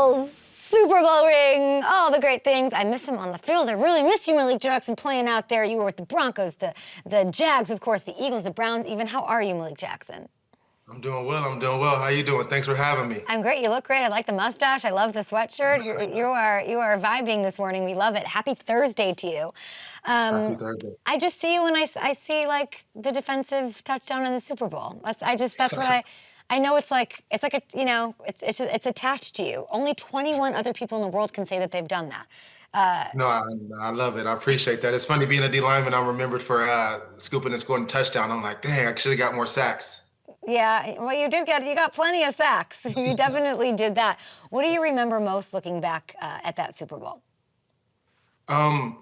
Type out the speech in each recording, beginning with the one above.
Eagles, Super Bowl ring, all the great things. I miss him on the field. I really miss you, Malik Jackson, playing out there. You were with the Broncos, the Jags, of course, the Eagles, the Browns, even. How are you, Malik Jackson? I'm doing well. I'm doing well. How you doing? Thanks for having me. I'm great. You look great. I like the mustache. I love the sweatshirt. You are vibing this morning. We love it. Happy Thursday to you. Happy Thursday. I just see you when I see like the defensive touchdown in the Super Bowl. That's what I know. It's like it's attached to you. Only 21 other people in the world can say that they've done that. No, I love it. I appreciate that. It's funny being a D lineman. I'm remembered for scooping and scoring a touchdown. I'm like, dang, I should have got more sacks. Yeah, well, you got plenty of sacks. You definitely did that. What do you remember most looking back at that Super Bowl?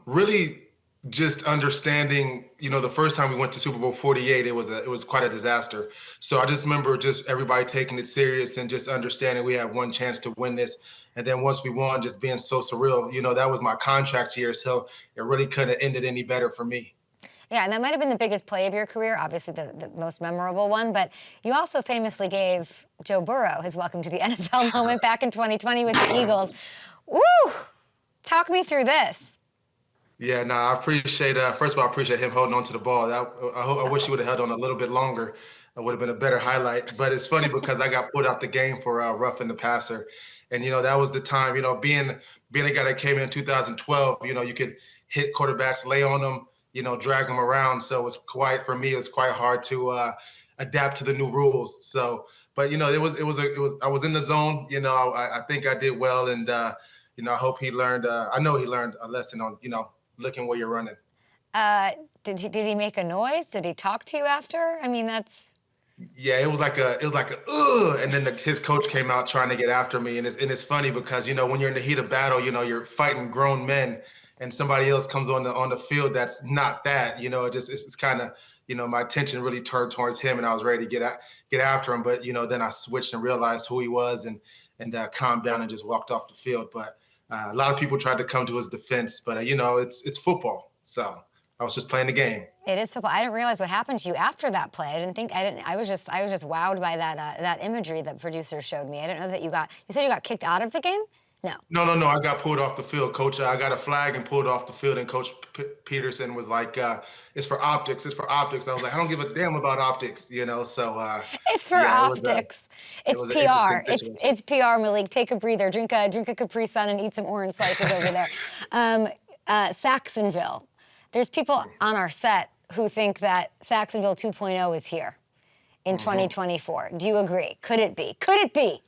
Really just understanding, the first time we went to Super Bowl 48, it was quite a disaster. So I just remember just everybody taking it serious and just understanding we have one chance to win this. And then once we won, just being so surreal, that was my contract year. So it really couldn't have ended any better for me. Yeah, and that might have been the biggest play of your career, obviously the most memorable one, but you also famously gave Joe Burrow his welcome to the NFL moment back in 2020 with the Eagles. Woo! Talk me through this. Yeah, no, I appreciate, first of all, I appreciate him holding on to the ball. I wish he would have held on a little bit longer. It would have been a better highlight. But it's funny because I got pulled out the game for roughing the passer. And, that was the time, being a guy that came in 2012, you could hit quarterbacks, lay on them, drag them around. So it was quite hard to adapt to the new rules. So, but I was in the zone. I think I did well, and I hope he learned. I know he learned a lesson on looking where you're running. Did he make a noise? Did he talk to you after? I mean, that's. Yeah, it was like a and then his coach came out trying to get after me, and it's funny because when you're in the heat of battle, you're fighting grown men. And somebody else comes on the field that's not that, it's kind of, my attention really turned towards him, and I was ready to get after him. But then I switched and realized who he was, and calmed down and just walked off the field. But a lot of people tried to come to his defense, but it's football, so I was just playing the game. It is football. I didn't realize what happened to you after that play. I was just wowed by that imagery that producers showed me. I didn't know that you said you got kicked out of the game? No. No. I got pulled off the field, Coach. I got a flag and pulled off the field, and Coach Peterson was like, "It's for optics. It's for optics." I was like, "I don't give a damn about optics," So it's for optics. It's PR. It's PR, Malik. Take a breather. Drink a Capri Sun and eat some orange slices over there. Saxonville. There's people on our set who think that Saxonville 2.0 is here in 2024. Do you agree? Could it be? Could it be?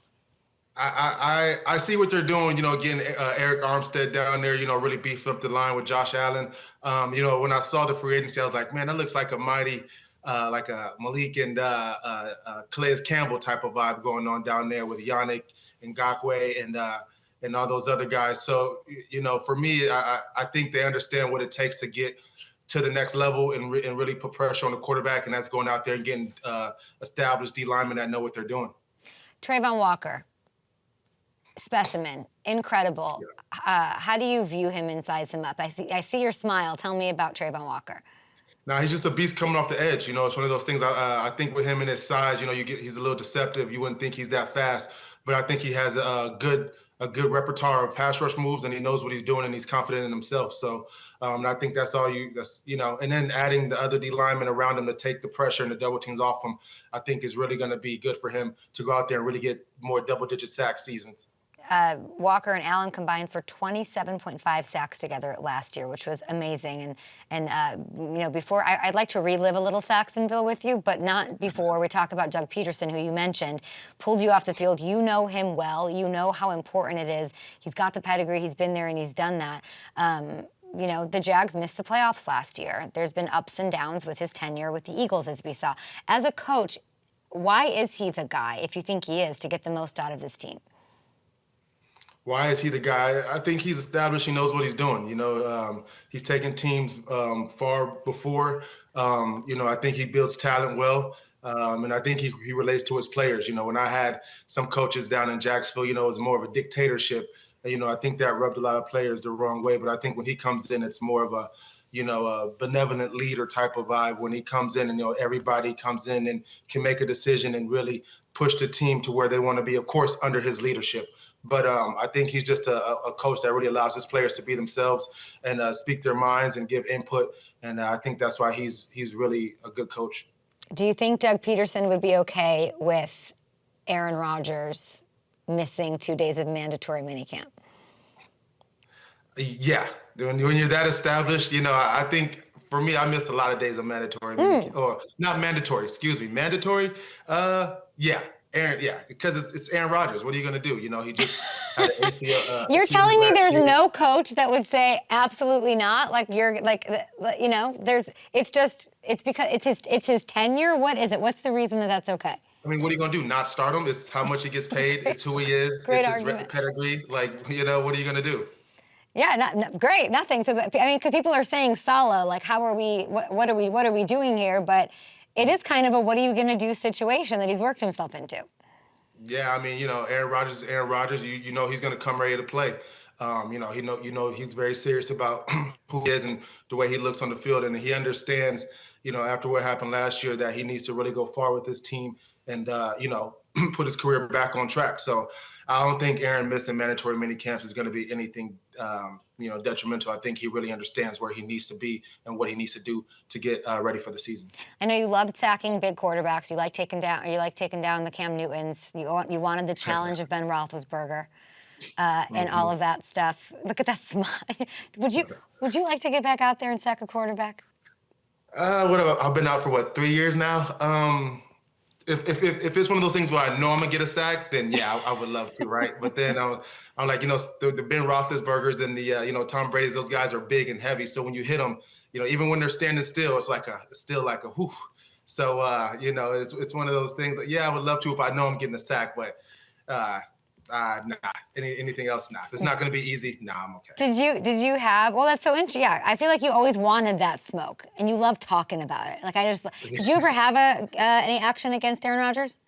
I see what they're doing, getting Eric Armstead down there, really beefing up the line with Josh Allen. When I saw the free agency, I was like, man, that looks like a mighty, like a Malik and Calais Campbell type of vibe going on down there with Yannick and Ngakoue and all those other guys. So, for me, I think they understand what it takes to get to the next level and really put pressure on the quarterback, and that's going out there and getting established D linemen that know what they're doing. Trayvon Walker. Specimen, incredible. Yeah. How do you view him and size him up? I see your smile. Tell me about Trayvon Walker. Now he's just a beast coming off the edge. It's one of those things. I think with him and his size, he's a little deceptive. You wouldn't think he's that fast, but I think he has a good repertoire of pass rush moves, and he knows what he's doing, and he's confident in himself. So I think that's and then adding the other D linemen around him to take the pressure and the double teams off him, I think is really going to be good for him to go out there and really get more double-digit sack seasons. Walker and Allen combined for 27.5 sacks together last year, which was amazing. And before, I'd like to relive a little Saxonville with you, but not before we talk about Doug Peterson, who you mentioned, pulled you off the field. You know him well. You know how important it is. He's got the pedigree. He's been there, and he's done that. The Jags missed the playoffs last year. There's been ups and downs with his tenure with the Eagles, as we saw. As a coach, why is he the guy, if you think he is, to get the most out of this team? Why is he the guy? I think he's established. He knows what he's doing. He's taken teams far before. I think he builds talent well. And I think he relates to his players. When I had some coaches down in Jacksonville, it was more of a dictatorship. I think that rubbed a lot of players the wrong way. But I think when he comes in, it's more of a benevolent leader type of vibe when he comes in, and everybody comes in and can make a decision and really push the team to where they want to be, of course, under his leadership. But I think he's just a coach that really allows his players to be themselves and speak their minds and give input. And I think that's why he's really a good coach. Do you think Doug Peterson would be okay with Aaron Rodgers missing 2 days of mandatory minicamp? Yeah, when you're that established, I think for me, I missed a lot of days of mandatory, or not mandatory, excuse me, mandatory. Yeah, Aaron, yeah, because it's Aaron Rodgers. What are you going to do? He just had an ACL. You're Achilles telling me last there's year. no coach that would say absolutely not? Like you're like, it's because it's his tenure. What is it? What's the reason that that's okay? I mean, what are you going to do? Not start him? It's how much he gets paid. It's who he is. Great It's his argument. pedigree. Like, what are you going to do? Yeah, great, nothing. So because people are saying Salah, like, how are we? What are we doing here? But it is kind of a what are you going to do situation that he's worked himself into. Yeah, I mean, Aaron Rodgers is Aaron Rodgers. You know he's going to come ready to play. He's very serious about who he is and the way he looks on the field, and he understands, after what happened last year, that he needs to really go far with his team and put his career back on track. So I don't think Aaron missing mandatory mini camps is going to be anything detrimental. I think he really understands where he needs to be and what he needs to do to get ready for the season. I know you loved sacking big quarterbacks. You like taking down the Cam Newtons. You wanted the challenge of Ben Roethlisberger. And all of that stuff. Look at that smile. Would you like to get back out there and sack a quarterback? I've been out for 3 years now. If it's one of those things where I know I'm gonna get a sack, then yeah, I would love to, right? But then I'm like, the Ben Roethlisbergers and the Tom Brady's, those guys are big and heavy. So when you hit them, even when they're standing still, it's still like a whoo. So it's one of those things. Like, yeah, I would love to if I know I'm getting a sack, but nah. Anything else? Nah. If it's not going to be easy, nah, I'm okay. Did you have? Well, that's so interesting. Yeah, I feel like you always wanted that smoke, and you love talking about it. Like did you ever have any action against Aaron Rodgers?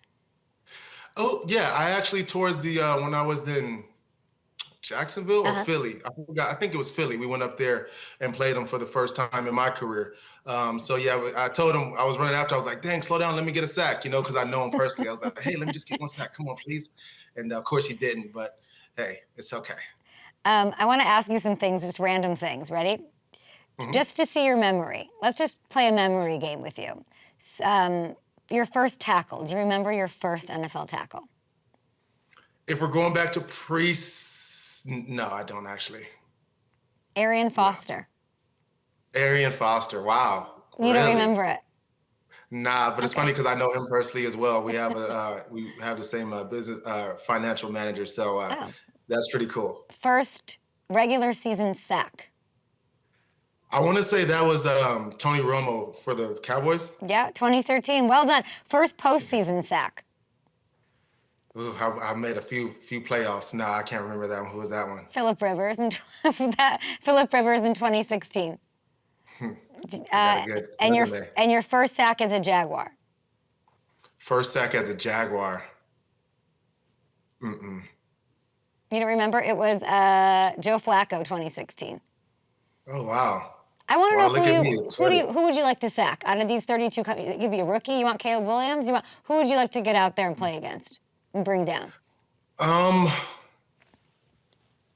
Oh yeah, I actually towards the when I was in Jacksonville or Philly, I forgot. I think it was Philly. We went up there and played him for the first time in my career. So yeah, I told him I was running after. I was like, "Dang, slow down, let me get a sack," because I know him personally. I was like, "Hey, let me just get one sack. Come on, please." And of course he didn't, but hey, it's okay. I want to ask you some things, just random things. Ready? Mm-hmm. Just to see your memory. Let's just play a memory game with you. Your first tackle. Do you remember your first NFL tackle? If we're going back to no, I don't actually. Arian Foster. No. Arian Foster. Wow. You don't remember it? Nah, but it's funny because I know him personally as well. We have the same business financial manager, so that's pretty cool. First regular season sack. I want to say that was Tony Romo for the Cowboys. Yeah, 2013. Well done. First postseason sack. Ooh, I made a few playoffs. Nah, I can't remember that one. Who was that one? Philip Rivers in 2016. And your first sack as a Jaguar. First sack as a Jaguar. You don't remember? It was Joe Flacco, 2016. Oh wow. I want to know who would you like to sack out of these 32? It could be a rookie. You want Caleb Williams? Who would you like to get out there and play against and bring down?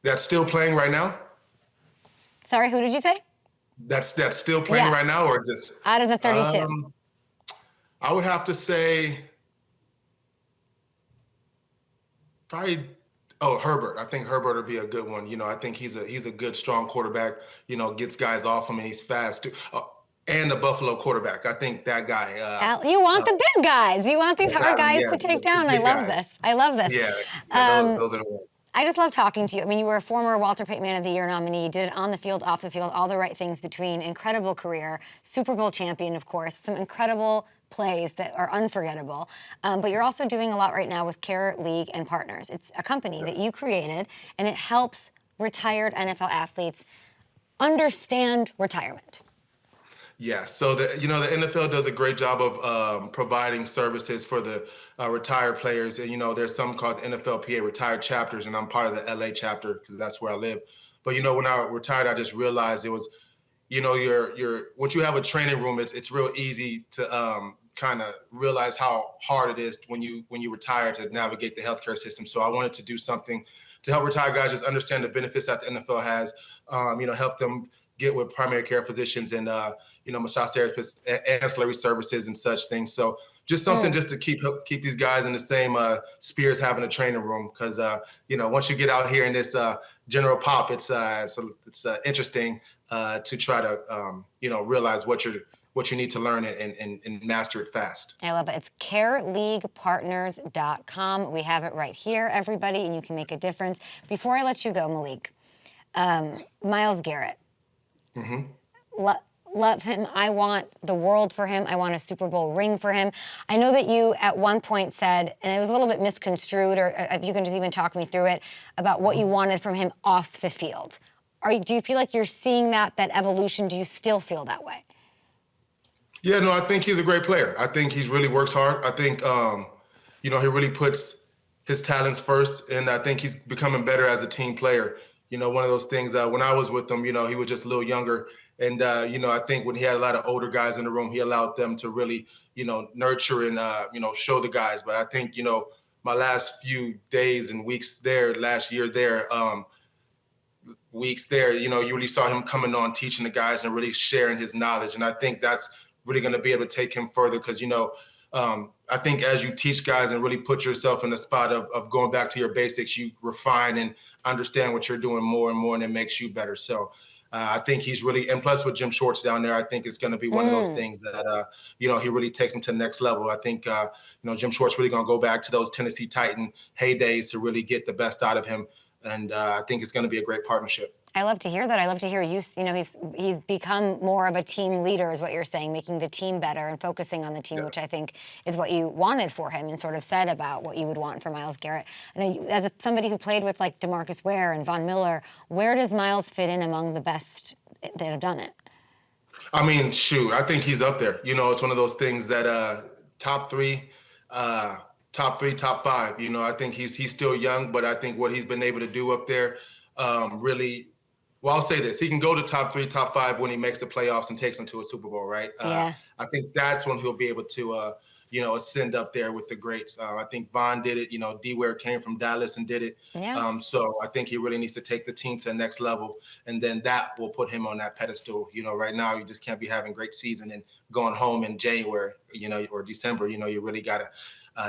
That's still playing right now. Sorry, who did you say? That's still playing right now, or just out of the 32? I would have to say probably Herbert. I think Herbert would be a good one. I think he's a good, strong quarterback. Gets guys off him and he's fast too. And the Buffalo quarterback. I think that guy. You want the big guys. You want these hard guys to take down. I love this. Yeah, those are the ones. I just love talking to you. I mean, you were a former Walter Payton Man of the Year nominee. You did it on the field, off the field, all the right things between. Incredible career. Super Bowl champion, of course. Some incredible plays that are unforgettable. But you're also doing a lot right now with Care League and Partners. It's a company that you created, and it helps retired NFL athletes understand retirement. Yeah, so the NFL does a great job of providing services for the retired players, and there's something called the NFLPA retired chapters, and I'm part of the LA chapter because that's where I live. But when I retired, I just realized it was, once you have a training room, it's real easy to kind of realize how hard it is when you retire to navigate the healthcare system. So I wanted to do something to help retired guys just understand the benefits that the NFL has, help them get with primary care physicians and, massage therapists, ancillary services and such things. So just something just to keep these guys in the same sphere as having a training room. Because, once you get out here in this general pop, it's interesting to try to, realize what you need to learn and master it fast. I love it. It's careleaguepartners.com. We have it right here, everybody, and you can make a difference. Before I let you go, Malik, Myles Garrett. Love him. I want the world for him. I want a Super Bowl ring for him. I know that you at one point said, and it was a little bit misconstrued, or if you can just even talk me through it, about what you wanted from him off the field. Do you feel like you're seeing that evolution? Do you still feel that way? Yeah, no, I think he's a great player. I think he really works hard. I think, he really puts his talents first, and I think he's becoming better as a team player. One of those things, when I was with him, he was just a little younger. And, I think when he had a lot of older guys in the room, he allowed them to really, nurture and, show the guys. But I think, my last few days and weeks there, last year there, you really saw him coming on, teaching the guys and really sharing his knowledge. And I think that's really going to be able to take him further because, I think as you teach guys and really put yourself in the spot of going back to your basics, you refine and understand what you're doing more and more, and it makes you better. So I think he's really, and plus with Jim Schwartz down there, I think it's going to be one of those things that, he really takes him to the next level. I think, Jim Schwartz really going to go back to those Tennessee Titan heydays to really get the best out of him. And I think it's going to be a great partnership. I love to hear that. I love to hear he's become more of a team leader, is what you're saying, making the team better and focusing on the team, which I think is what you wanted for him and sort of said about what you would want for Myles Garrett. And as somebody who played with like DeMarcus Ware and Von Miller, where does Myles fit in among the best that have done it? I mean, shoot, I think he's up there. It's one of those things that top three, top five. I think he's still young, but I think what he's been able to do up there really. Well, I'll say this. He can go to top three, top five when he makes the playoffs and takes them to a Super Bowl, right? Yeah. I think that's when he'll be able to, ascend up there with the greats. I think Von did it. D-Ware came from Dallas and did it. Yeah. So I think he really needs to take the team to the next level, and then that will put him on that pedestal. Right now you just can't be having great season and going home in January, or December. You really got to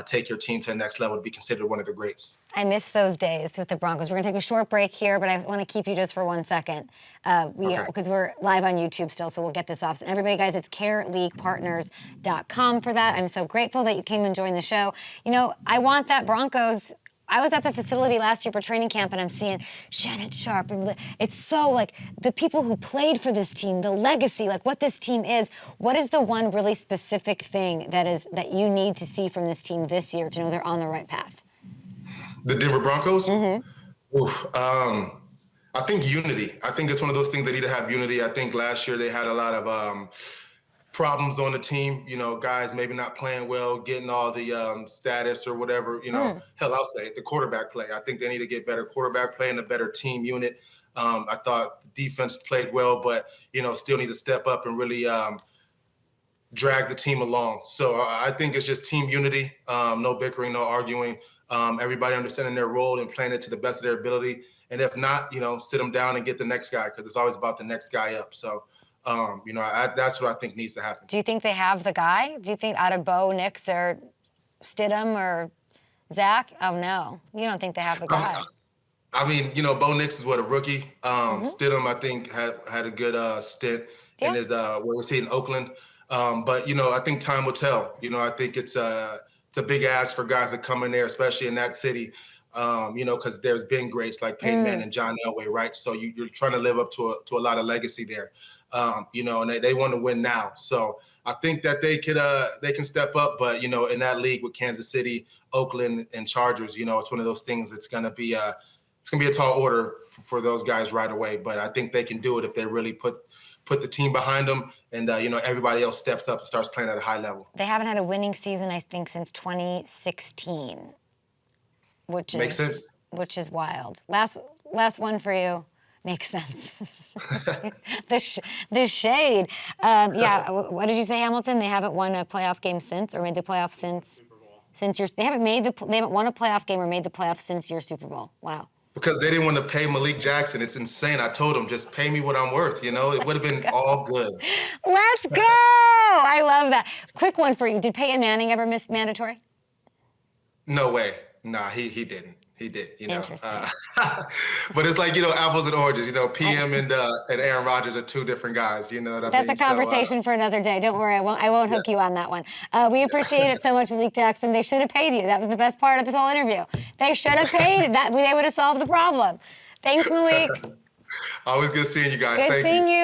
take your team to the next level to be considered one of the greats. I miss those days with the Broncos. We're going to take a short break here, but I want to keep you just for 1 second because we're live on YouTube still, so we'll get this off. And everybody, guys, it's careleaguepartners.com for that. I'm so grateful that you came and joined the show. I want that Broncos. I was at the facility last year for training camp, and I'm seeing Shannon Sharp. And it's so, like, the people who played for this team, the legacy, like what this team is. What is the one really specific thing that you need to see from this team this year to know they're on the right path? The Denver Broncos? Oof, I think unity. I think it's one of those things they need to have unity. I think last year they had a lot of problems on the team, guys maybe not playing well, getting all the status or whatever, hell, I'll say it, the quarterback play. I think they need to get better quarterback play and a better team unit. I thought the defense played well, but, still need to step up and really drag the team along. So I think it's just team unity, no bickering, no arguing, everybody understanding their role and playing it to the best of their ability. And if not, sit them down and get the next guy, because it's always about the next guy up. So that's what I think needs to happen. Do you think they have the guy? Do you think out of Bo Nix or Stidham or Zach? Oh, no. You don't think they have the guy? I mean, Bo Nix is a rookie. Stidham, I think, had a good stint in his, where was he, in Oakland? But, I think time will tell. I think it's a big ask for guys that come in there, especially in that city, because there's been greats like Peyton Manning and John Elway, right? So you're trying to live up to a lot of legacy there. And they want to win now. So I think that they can step up, but, in that league with Kansas City, Oakland, and Chargers, it's one of those things that's going to be a tall order for those guys right away. But I think they can do it if they really put the team behind them and, everybody else steps up and starts playing at a high level. They haven't had a winning season, I think, since 2016, which makes sense. Which is wild. Last one for you. Makes sense. the shade. What did you say, Hamilton? They haven't won a playoff game since, or made the playoff since your. They haven't won a playoff game or made the playoff since your Super Bowl. Wow. Because they didn't want to pay Malik Jackson. It's insane. I told them, just pay me what I'm worth. You know, it would have been all good. Let's go! I love that. Quick one for you. Did Peyton Manning ever miss mandatory? No way. Nah, he didn't. He did, you know. Interesting. But it's like, you know, apples and oranges. You know, PM and Aaron Rodgers are two different guys. You know what I mean? That's a conversation for another day. Don't worry, I won't hook you on that one. We appreciate it so much, Malik Jackson. They should have paid you. That was the best part of this whole interview. They should have paid. They would have solved the problem. Thanks, Malik. Always good seeing you guys. Good Thank seeing you. you.